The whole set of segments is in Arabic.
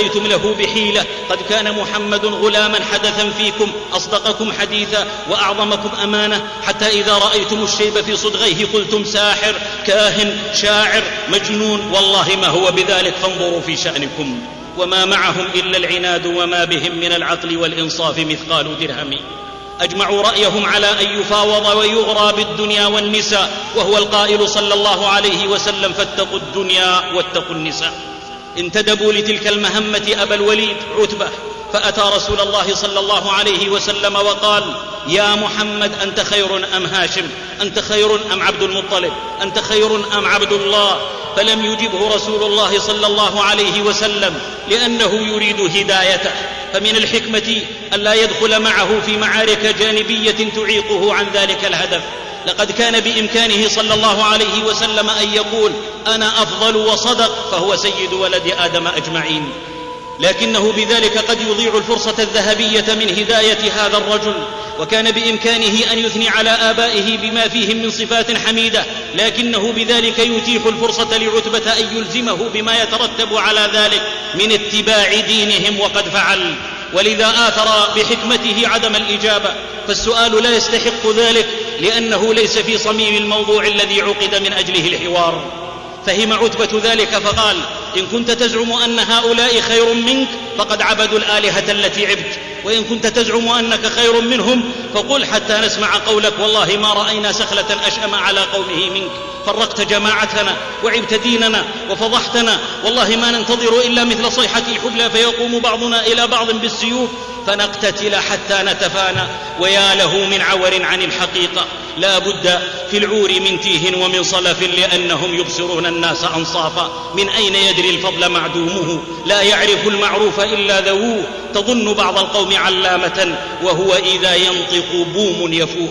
أتيتم له بحيلة. قد كان محمد غلاما حدثا فيكم، أصدقكم حديثا وأعظمكم أمانة، حتى إذا رأيتم الشيب في صدغيه قلتم ساحر، كاهن، شاعر، مجنون، والله ما هو بذلك، فانظروا في شأنكم. وما معهم إلا العناد، وما بهم من العقل والإنصاف مثقال درهم. أجمعوا رأيهم على أن يفاوض ويغرى بالدنيا والنساء، وهو القائل صلى الله عليه وسلم: فاتقوا الدنيا واتقوا النساء. انتدبوا لتلك المهمة أبا الوليد عتبة، فأتى رسول الله صلى الله عليه وسلم وقال: يا محمد، أنت خير أم هاشم؟ أنت خير أم عبد المطلب؟ أنت خير أم عبد الله؟ فلم يجبه رسول الله صلى الله عليه وسلم، لأنه يريد هدايته. فمن الحكمة ألا يدخل معه في معارك جانبية تعيقه عن ذلك الهدف. لقد كان بإمكانه صلى الله عليه وسلم أن يقول: أنا أفضل، وصدق، فهو سيد ولد آدم أجمعين، لكنه بذلك قد يضيع الفرصة الذهبية من هداية هذا الرجل. وكان بإمكانه أن يثني على آبائه بما فيهم من صفات حميدة، لكنه بذلك يتيح الفرصة لعتبة أن يلزمه بما يترتب على ذلك من اتباع دينهم، وقد فعل. ولذا آثر بحكمته عدم الإجابة، فالسؤال لا يستحق ذلك، لأنه ليس في صميم الموضوع الذي عقد من أجله الحوار. فهم عتبة ذلك فقال: إن كنت تزعم أن هؤلاء خير منك فقد عبدوا الآلهة التي عبت، وإن كنت تزعم أنك خير منهم فقل حتى نسمع قولك. والله ما رأينا سخلة أشأم على قومه منك، فرقت جماعتنا وعبت ديننا وفضحتنا، والله ما ننتظر إلا مثل صيحة الحبلى فيقوم بعضنا إلى بعض بالسيوف فنقتتل حتى نتفانى. ويا له من عور عن الحقيقة، لا بد في العور من تيه ومن صلف، لأنهم يبصرون الناس أنصافا. من أين يدري الفضل معدومه؟ لا يعرف المعروف إلا ذووه. تظن بعض القوم علامة، وهو إذا ينطق بوم يفوه.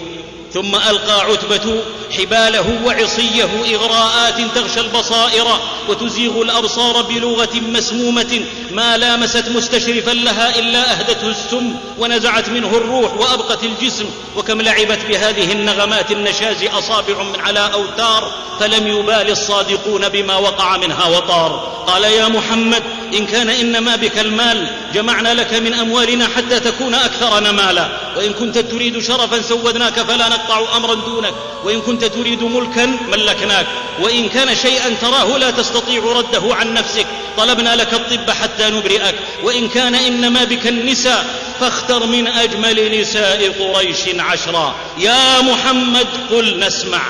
ثم ألقى عتبة حباله وعصيه إغراءات تغشى البصائر وتزيغ الأبصار بلغة مسمومة، ما لامست مستشرفا لها إلا أهدته السم ونزعت منه الروح وأبقت الجسم. وكم لعبت بهذه النغمات النشاز أصابع من على أوتار، فلم يبال الصادقون بما وقع منها وطار. قال: يا محمد، إن كان إنما بك المال جمعنا لك من أموالنا حتى تكون أكثرنا مالا، وإن كنت تريد شرفا سودناك فلا نقطع أمرا دونك، وإن كنت تريد ملكا ملكناك، وإن كان شيئا تراه لا تستطيع رده عن نفسك طلبنا لك الطب حتى نبرئك، وإن كان إنما بك النساء فاختر من أجمل نساء قريش 10. يا محمد قل نسمع.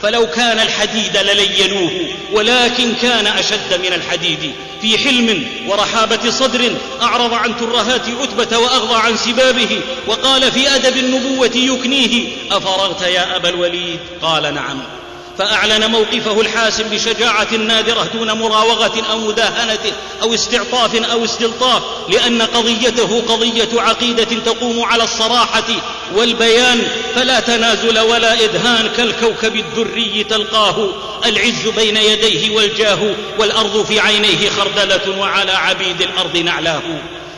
فلو كان الحديد للينوه، ولكن كان أشد من الحديد. في حلم ورحابة صدر أعرض عن ترهات عتبة وأغضى عن سبابه، وقال في أدب النبوة يكنيه: أفرغت يا أبا الوليد؟ قال: نعم. فأعلن موقفه الحاسم بشجاعة نادرة دون مراوغة أو مداهنة أو استعطاف أو استلطاف، لأن قضيته قضية عقيدة تقوم على الصراحة والبيان، فلا تنازل ولا إدهان. كالكوكب الدري تلقاه العز بين يديه والجاه، والأرض في عينيه خردلة وعلى عبيد الأرض نعلاه.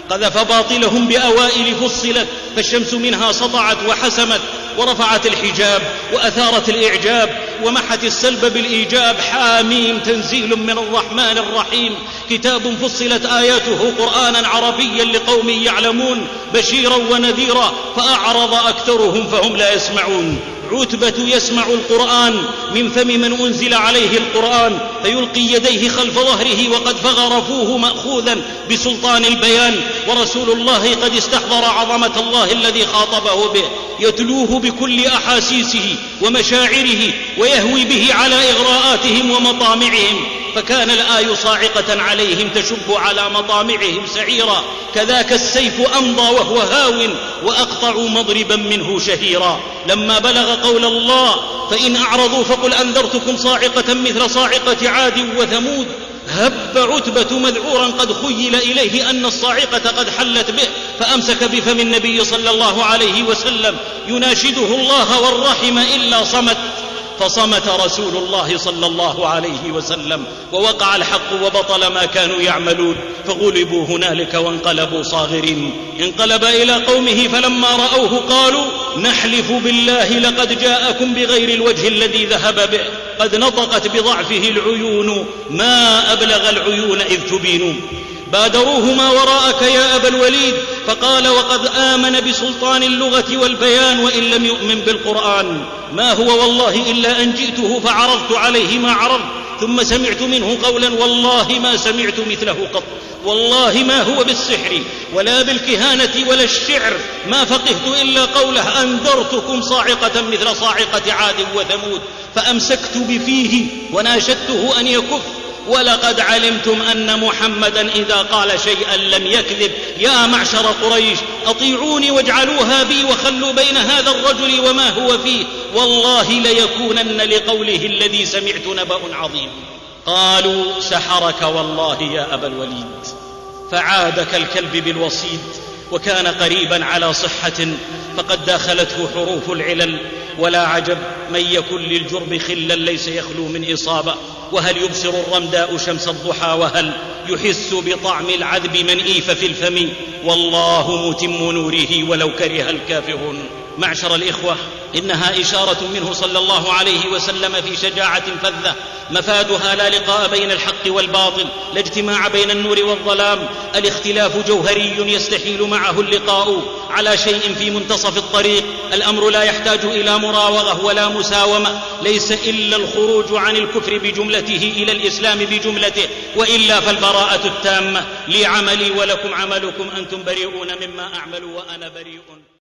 قذف باطلهم بأوائل فصلت، فالشمس منها سطعت وحسمت، ورفعت الحجاب وأثارت الإعجاب، ومحت السلب بالإيجاب. حاميم تنزيل من الرحمن الرحيم، كتاب فصلت آياته قرآنا عربيا لقوم يعلمون، بشيرا ونذيرا، فأعرض أكثرهم فهم لا يسمعون. عتبة يسمع القرآن من فم من أنزل عليه القرآن، فيلقي يديه خلف ظهره وقد فغرفوه مأخوذا بسلطان البيان، ورسول الله قد استحضر عظمة الله الذي خاطبه به، يتلوه بكل أحاسيسه ومشاعره، ويهوي به على إغراءاتهم ومطامعهم، فكان الآي صاعقة عليهم تشب على مطامعهم سعيرا. كذاك السيف أمضى وهو هاو، وأقطعوا مضربا منه شهيرا. لما بلغ قول الله: فإن أعرضوا فقل أنذرتكم صاعقة مثل صاعقة عاد وثمود، هب عتبة مذعورا قد خيل إليه أن الصاعقة قد حلت به، فأمسك بفم النبي صلى الله عليه وسلم يناشده الله والرحم إلا صمت، فصمت رسول الله صلى الله عليه وسلم، ووقع الحق وبطل ما كانوا يعملون، فغلبوا هنالك وانقلبوا صاغرين. انقلب إلى قومه فلما رأوه قالوا: نحلف بالله لقد جاءكم بغير الوجه الذي ذهب به، قد نطقت بضعفه العيون، ما أبلغ العيون إذ تبين. بادروه ما وراءك يا أبا الوليد، فقال وقد آمن بسلطان اللغة والبيان وإن لم يؤمن بالقرآن. ما هو والله إلا أن جئته فعرضت عليه ما عرضت، ثم سمعت منه قولا والله ما سمعت مثله قط، والله ما هو بالسحر ولا بالكهانة ولا الشعر، ما فقهت إلا قوله أنذرتكم صاعقة مثل صاعقة عاد وثمود، فأمسكت بفيه وناشدته أن يكف. ولقد علمتم أن محمدا إذا قال شيئا لم يكذب، يا معشر قريش أطيعوني واجعلوها بي وخلوا بين هذا الرجل وما هو فيه، والله ليكونن لقوله الذي سمعت نبأ عظيم. قالوا سحرك والله يا أبا الوليد، فعاد كالكلب بالوصيد، وكان قريبا على صحة فقد داخلته حروف العلل. ولا عجب من يكن للجرم خلا ليس يخلو من إصابة، وهل يبصر الرمداء شمس الضحى، وهل يحس بطعم العذب من إيف في الفم، والله متم نوره ولو كره الكافرون. معشر الإخوة، إنها إشارة منه صلى الله عليه وسلم في شجاعة فذة مفادها لا لقاء بين الحق والباطل، لا اجتماع بين النور والظلام، الاختلاف جوهري يستحيل معه اللقاء على شيء في منتصف الطريق. الأمر لا يحتاج إلى مراوغة ولا مساومة، ليس إلا الخروج عن الكفر بجملته إلى الإسلام بجملته، وإلا فالبراءة التامة. لي عملي ولكم عملكم، أنتم بريئون مما أعمل وأنا بريء.